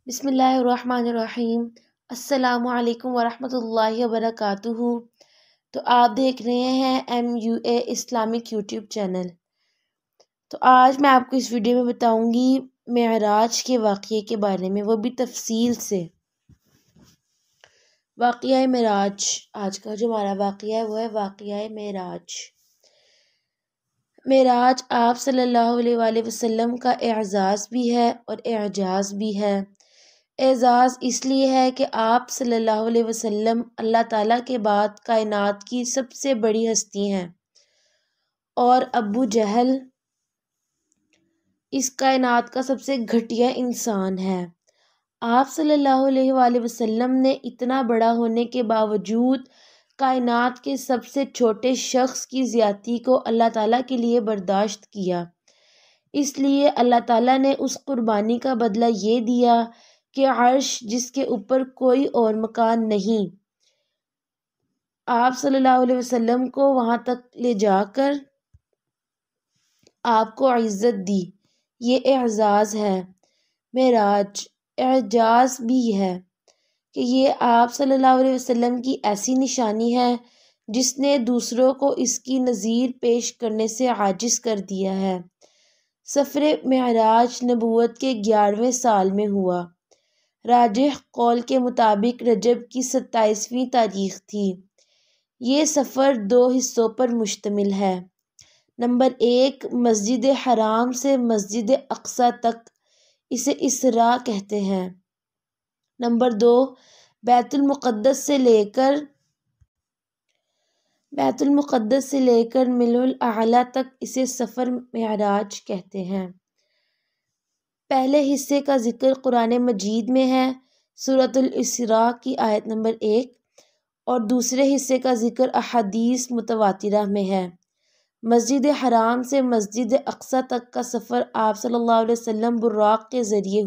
بسم اللہ الرحمن الرحیم۔ السلام علیکم ورحمۃ اللہ وبرکاتہ۔ تو آپ دیکھ رہے ہیں MUA اسلامک یوٹیوب چینل۔ تو آج میں آپ کو اس ویڈیو میں بتاؤں گی معراج کے واقعے کے بارے میں، وہ بھی تفصیل سے۔ واقعہ معراج، آج کا جو ہمارا واقعہ ہے وہ ہے واقعہ معراج۔ معراج آپ صلی اللہ علیہ وآلہ وسلم کا اعزاز بھی ہے اور اعجاز بھی ہے۔ اعزاز اس لیے ہے کہ آپ صلی اللہ علیہ وسلم اللہ تعالیٰ کے بعد کائنات کی سب سے بڑی ہستی ہیں، اور ابو جہل اس کائنات کا سب سے گھٹیا انسان ہے۔ آپ صلی اللہ علیہ وآلہ وسلم نے اتنا بڑا ہونے کے باوجود کائنات کے سب سے چھوٹے شخص کی زیادتی کو اللہ تعالیٰ کے لیے برداشت کیا۔ اس لیے اللہ تعالیٰ نے اس قربانی کا بدلہ یہ دیا کہ عرش جس کے اوپر کوئی اور مکان نہیں، آپ صلی اللہ علیہ وسلم کو وہاں تک لے جا کر آپ کو عزت دی۔ یہ اعزاز ہے۔ معراج اعجاز بھی ہے کہ یہ آپ صلی اللہ علیہ وسلم کی ایسی نشانی ہے جس نے دوسروں کو اس کی نظیر پیش کرنے سے عاجز کر دیا ہے۔ سفر معراج نبوت کے 11ویں سال میں ہوا۔ راجح قول کے مطابق رجب کی 27ویں تاریخ تھی۔ یہ سفر 2 حصوں پر مشتمل ہے۔ نمبر 1، مسجد حرام سے مسجد اقصیٰ تک، اسے اسراء کہتے ہیں۔ نمبر 2، بیت المقدس سے لے کر ملء الاعلیٰ تک، اسے سفر معراج کہتے ہیں۔ پہلے حصے کا ذکر قرآن مجید میں ہے، سورۃ الاسراء کی آیت نمبر 1، اور دوسرے حصے کا ذکر احادیث متواترہ میں ہے۔ مسجد حرام سے مسجد اقصیٰ تک کا سفر آپ صلی اللہ علیہ وسلم براق کے ذریعے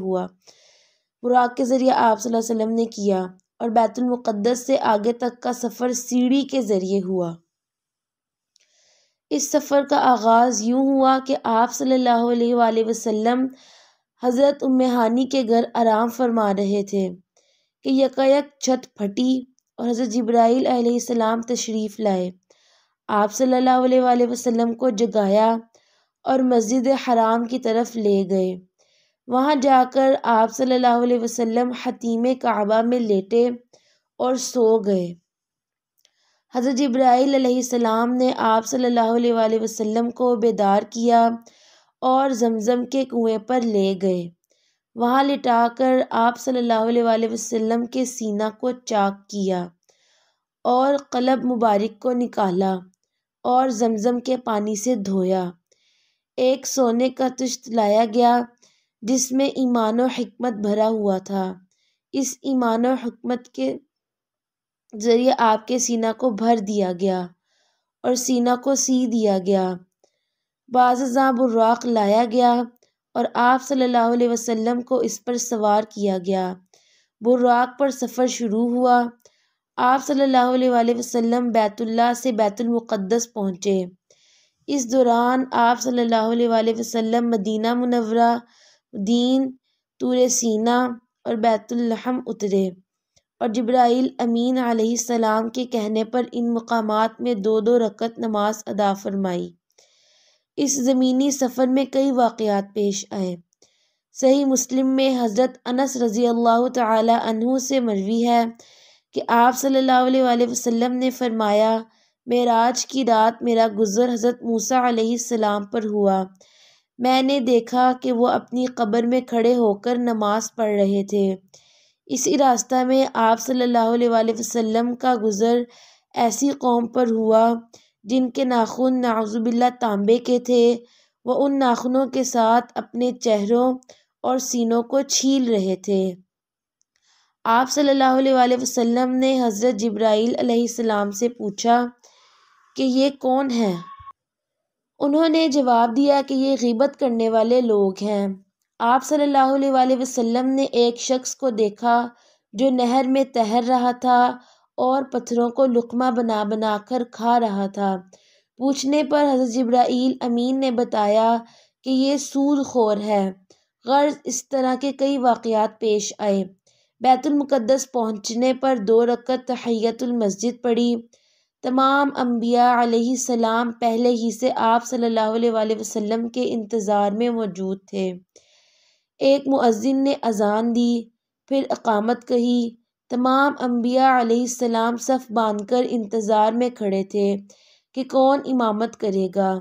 آپ صلی اللہ علیہ وسلم نے کیا، اور بیت المقدس سے آگے تک کا سفر سیڑھی کے ذریعے ہوا۔ اس سفر کا آغاز یوں ہوا کہ آپ صلی اللہ علیہ وآلہ وسلم حضرت ام ہانی کے گھر آرام فرما رہے تھے کہ یکایک چھت پھٹی اور حضرت جبرائیل علیہ السلام تشریف لائے۔ آپ صلی اللہ علیہ وآلہ وسلم کو جگایا اور مسجد حرام کی طرف لے گئے۔ وہاں جا کر آپ صلی اللہ علیہ وسلم حتیم کعبہ میں لیٹے اور سو گئے۔ حضرت جبرائیل علیہ السلام نے آپ صلی اللہ علیہ وآلہ وسلم کو بیدار کیا اور زمزم کے کنویں پر لے گئے۔ وہاں لٹا کر آپ صلی اللہ علیہ وآلہ وسلم کے سینہ کو چاک کیا اور قلب مبارک کو نکالا اور زمزم کے پانی سے دھویا۔ ایک سونے کا طشت لایا گیا جس میں ایمان و حکمت بھرا ہوا تھا۔ اس ایمان و حکمت کے ذریعے آپ کے سینہ کو بھر دیا گیا اور سینہ کو سی دیا گیا۔ بعض ازاں براق لایا گیا اور آپ صلی اللہ علیہ وسلم کو اس پر سوار کیا گیا۔ براق پر سفر شروع ہوا۔ آپ صلی اللہ علیہ وآلہ وسلم بیت اللہ سے بیت المقدس پہنچے۔ اس دوران آپ صلی اللہ علیہ وآلہ وسلم مدینہ منورہ، مدین، طور سینا اور بیت اللحم اترے، اور جبرائیل امین علیہ السلام کے کہنے پر ان مقامات میں 2 رکعت نماز ادا فرمائی۔ اس زمینی سفر میں کئی واقعات پیش آئے۔ صحیح مسلم میں حضرت انس رضی اللہ تعالی عنہ سے مروی ہے کہ آپ صلی اللہ علیہ وآلہ وسلم نے فرمایا، معراج کی رات میرا گزر حضرت موسیٰ علیہ السلام پر ہوا۔ میں نے دیکھا کہ وہ اپنی قبر میں کھڑے ہو کر نماز پڑھ رہے تھے۔ اسی راستہ میں آپ صلی اللہ علیہ وآلہ وسلم کا گزر ایسی قوم پر ہوا جن کے ناخن نعوذ باللہ تانبے کے تھے۔ وہ ان ناخنوں کے ساتھ اپنے چہروں اور سینوں کو چھیل رہے تھے۔ آپ صلی اللہ علیہ وآلہ وسلم نے حضرت جبرائیل علیہ السلام سے پوچھا کہ یہ کون ہیں؟ انہوں نے جواب دیا کہ یہ غیبت کرنے والے لوگ ہیں۔ آپ صلی اللہ علیہ وآلہ وسلم نے ایک شخص کو دیکھا جو نہر میں تیر رہا تھا اور پتھروں کو لقمہ بنا بنا کر کھا رہا تھا۔ پوچھنے پر حضرت جبرائیل امین نے بتایا کہ یہ سود خور ہے، غرض اس طرح کے کئی واقعات پیش آئے۔ بیت المقدس پہنچنے پر 2 رکعت تحیۃ المسجد پڑھی۔ تمام انبیاء علیہ السلام پہلے ہی سے آپ صلی اللہ علیہ وآلہ وسلم کے انتظار میں موجود تھے۔ ایک مؤذن نے اذان دی، پھر اقامت کہی۔ تمام انبیاء علیہ السلام صف باندھ کر انتظار میں کھڑے تھے کہ کون امامت کرے گا۔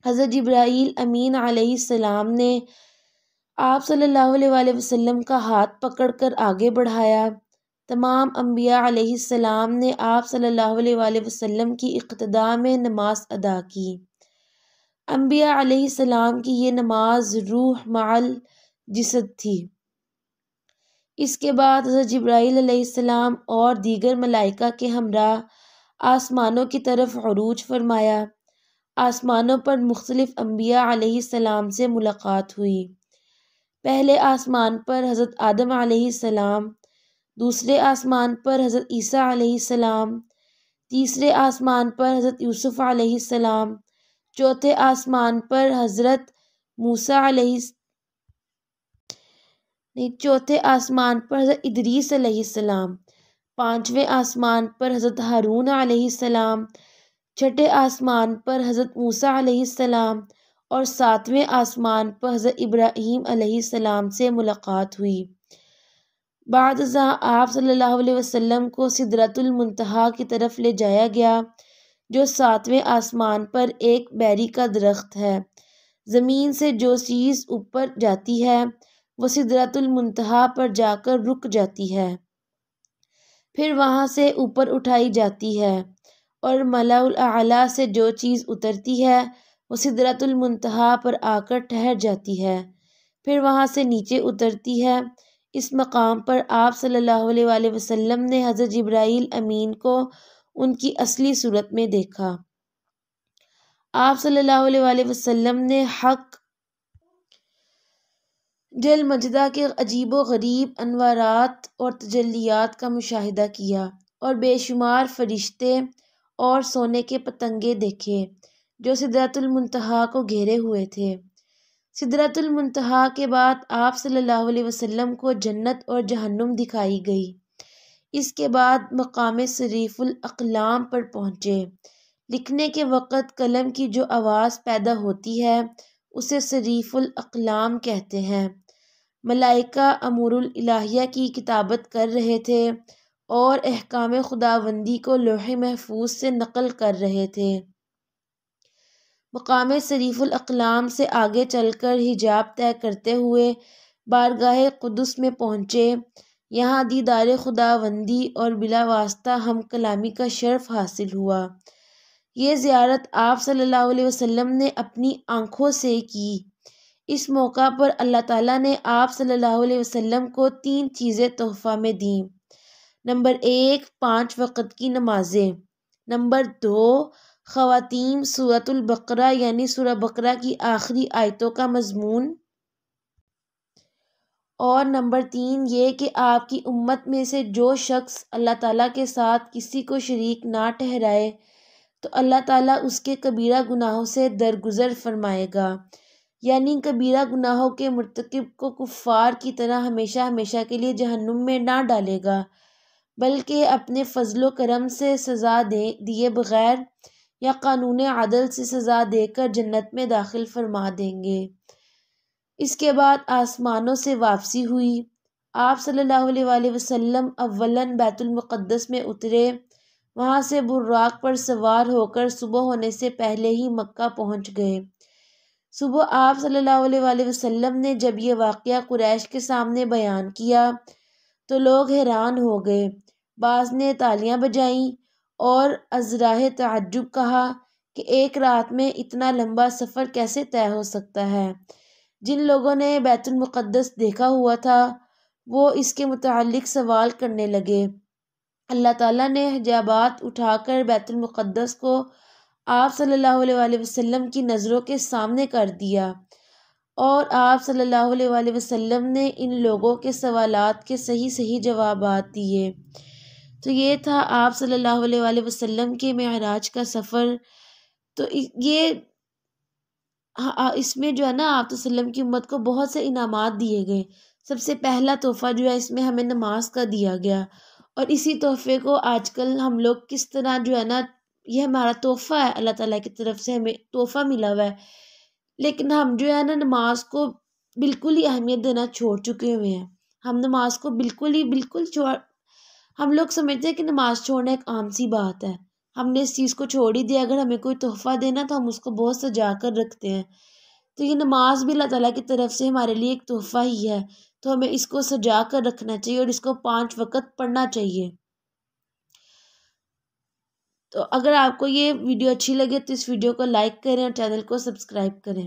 حضرت جبرائیل امین علیہ السلام نے آپ صلی اللہ علیہ وآلہ وسلم کا ہاتھ پکڑ کر آگے بڑھایا۔ تمام انبیاء علیہ السلام نے آپ صلی اللہ علیہ وآلہ وسلم کی اقتداء میں نماز ادا کی۔ انبیاء علیہ السلام کی یہ نماز روح مع الجسد تھی۔ اس کے بعد حضرت جبرائیل علیہ السلام اور دیگر ملائکہ کے ہمراہ آسمانوں کی طرف عروج فرمایا۔ آسمانوں پر مختلف انبیاء علیہ السلام سے ملاقات ہوئی۔ پہلے آسمان پر حضرت آدم علیہ السلام، دوسرے آسمان پر حضرت عیسیٰ علیہ السلام، تیسرے آسمان پر حضرت یوسف علیہ السلام، چوتھے آسمان پر حضرت موسیٰ چوتھے آسمان پر حضرت ادریس علیہ السلام، پانچویں آسمان پر حضرت ہارون علیہ السلام، چھٹے آسمان پر حضرت موسیٰ علیہ السلام اور ساتویں آسمان پر حضرت ابراہیم علیہ السلام سے ملاقات ہوئی۔ بعد ازاں آپ صلی اللہ علیہ وسلم کو سدرۃ المنتہا کی طرف لے جایا گیا، جو 7ویں آسمان پر ایک بیری کا درخت ہے۔ زمین سے جو چیز اوپر جاتی ہے وہ سدرۃ المنتہا پر جا کر رک جاتی ہے، پھر وہاں سے اوپر اٹھائی جاتی ہے، اور ملاء الاعلیٰ سے جو چیز اترتی ہے وہ سدرۃ المنتہا پر آ کر ٹھہر جاتی ہے، پھر وہاں سے نیچے اترتی ہے۔ اس مقام پر آپ صلی اللہ علیہ وآلہ وسلم نے حضرت جبرائیل امین کو ان کی اصلی صورت میں دیکھا۔ آپ صلی اللہ علیہ وآلہ وسلم نے حق جل مجدہ کے عجیب و غریب انوارات اور تجلیات کا مشاہدہ کیا، اور بے شمار فرشتے اور سونے کے پتنگے دیکھے جو سدرۃ المنتہا کو گھیرے ہوئے تھے۔ سدرۃ المنتہا کے بعد آپ صلی اللہ علیہ وسلم کو جنت اور جہنم دکھائی گئی۔ اس کے بعد مقام صریف الاقلام پر پہنچے۔ لکھنے کے وقت قلم کی جو آواز پیدا ہوتی ہے اسے صریف الاقلام کہتے ہیں۔ ملائکہ امور الالہیہ کی کتابت کر رہے تھے اور احکام خداوندی کو لوح محفوظ سے نقل کر رہے تھے۔ مقام صریف الاقلام سے آگے چل کر حجاب طے کرتے ہوئے بارگاہ قدس میں پہنچے۔ یہاں دیدار خداوندی اور بلا واسطہ ہم کلامی کا شرف حاصل ہوا۔ یہ زیارت آپ صلی اللہ علیہ وسلم نے اپنی آنکھوں سے کی۔ اس موقع پر اللہ تعالیٰ نے آپ صلی اللہ علیہ وسلم کو 3 چیزیں تحفہ میں دیں۔ نمبر 1 5 وقت کی نمازیں، نمبر 2 خواتیم سورۃ البقرہ یعنی سورہ بقرہ کی آخری آیتوں کا مضمون، اور نمبر 3 یہ کہ آپ کی امت میں سے جو شخص اللہ تعالیٰ کے ساتھ کسی کو شریک نہ ٹھہرائے تو اللہ تعالیٰ اس کے کبیرہ گناہوں سے درگزر فرمائے گا، یعنی کبیرہ گناہوں کے مرتکب کو کفار کی طرح ہمیشہ ہمیشہ کے لیے جہنم میں نہ ڈالے گا، بلکہ اپنے فضل و کرم سے سزا دیے بغیر یا قانون عدل سے سزا دے کر جنت میں داخل فرما دیں گے۔ اس کے بعد آسمانوں سے واپسی ہوئی۔ آپ صلی اللہ علیہ وآلہ وسلم اولاً بیت المقدس میں اترے، وہاں سے براق پر سوار ہو کر صبح ہونے سے پہلے ہی مکہ پہنچ گئے۔ صبح آپ صلی اللہ علیہ وآلہ وسلم نے جب یہ واقعہ قریش کے سامنے بیان کیا تو لوگ حیران ہو گئے۔ بعض نے تالیاں بجائیں اور از راہ تعجب کہا کہ ایک رات میں اتنا لمبا سفر کیسے طے ہو سکتا ہے؟ جن لوگوں نے بیت المقدس دیکھا ہوا تھا وہ اس کے متعلق سوال کرنے لگے۔ اللہ تعالیٰ نے حجابات اٹھا کر بیت المقدس کو آپ صلی اللہ علیہ وآلہ وسلم کی نظروں کے سامنے کر دیا، اور آپ صلی اللہ علیہ وآلہ وسلم نے ان لوگوں کے سوالات کے صحیح جوابات دیے۔ تو یہ تھا آپ صلی اللہ علیہ وآلہ وسلم کے معراج کا سفر۔ تو یہ اس میں جو ہے نا آپ وسلم کی امت کو بہت سے انعامات دیے گئے۔ سب سے پہلا تحفہ جو ہے اس میں ہمیں نماز کا دیا گیا، اور اسی تحفے کو آج کل ہم لوگ کس طرح جو ہے نا، یہ ہمارا تحفہ ہے، اللہ تعالیٰ کی طرف سے ہمیں تحفہ ملا ہوا ہے، لیکن ہم جو ہے نا نماز کو بالکل ہی اہمیت دینا چھوڑ چکے ہوئے ہیں۔ ہم نماز کو بالکل ہم لوگ سمجھتے ہیں کہ نماز چھوڑنا ایک عام سی بات ہے، ہم نے اس چیز کو چھوڑ ہی دیا۔ اگر ہمیں کوئی تحفہ دینا تو ہم اس کو بہت سجا کر رکھتے ہیں، تو یہ نماز بھی اللہ تعالیٰ کی طرف سے ہمارے لیے ایک تحفہ ہی ہے، تو ہمیں اس کو سجا کر رکھنا چاہیے اور اس کو 5 وقت پڑھنا چاہیے۔ تو اگر آپ کو یہ ویڈیو اچھی لگے تو اس ویڈیو کو لائک کریں اور چینل کو سبسکرائب کریں۔